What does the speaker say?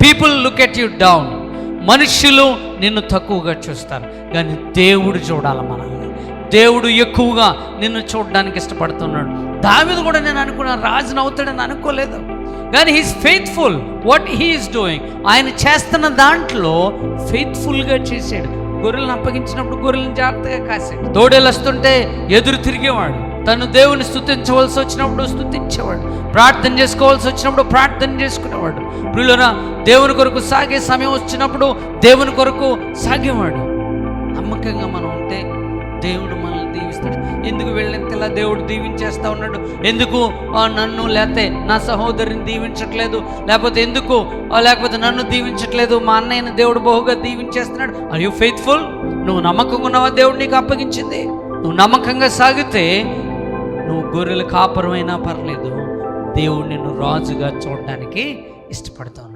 People look at you down. మనుష్యులు నిన్ను తక్కువగా చూస్తారు, కానీ దేవుడు చూడాలి మనల్ని. దేవుడు ఎక్కువగా నిన్ను చూడడానికి ఇష్టపడుతున్నాడు. దావీదు కూడా నేను అనుకున్నాను రాజును అవుతాడని అనుకోలేదు, కానీ he's faithful what he's doing. ఆయన చేస్తున్న దాంట్లో ఫెయిత్ఫుల్గా చేశాడు. గొర్రెలను అప్పగించినప్పుడు గొర్రెలను జాగ్రత్తగా కాశాడు. తోడేలు వస్తుంటే ఎదురు తిరిగేవాడు. తను దేవుని స్తుతించవలసి వచ్చినప్పుడు స్తుతించేవాడు. ప్రార్థన చేసుకోవాల్సి వచ్చినప్పుడు ప్రార్థన చేసుకునేవాడు. ప్రియులారా, దేవుని కొరకు సాగే సమయం వచ్చినప్పుడు దేవుని కొరకు సాగేవాడు. నమ్మకంగా మనం ఉంటే దేవుడు మనల్ని దీవిస్తాడు. ఎందుకు వెళ్ళినంతలా దేవుడు దీవించేస్తూ ఉన్నాడు? ఎందుకు నన్ను లేకపోతే నా సహోదరిని దీవించట్లేదు? లేకపోతే నన్ను దీవించట్లేదు? మా అన్నయ్యని దేవుడు బహుగా దీవించేస్తున్నాడు. Are you faithful? నువ్వు నమ్మకంగా ఉన్నావా? దేవుడు నీకు అప్పగించింది. నువ్వు నమ్మకంగా సాగితే నువ్వు గొర్రెల కాపరమైనా పర్లేదు, దేవుడు నిన్ను రాజుగా చూడడానికి ఇష్టపడతావు.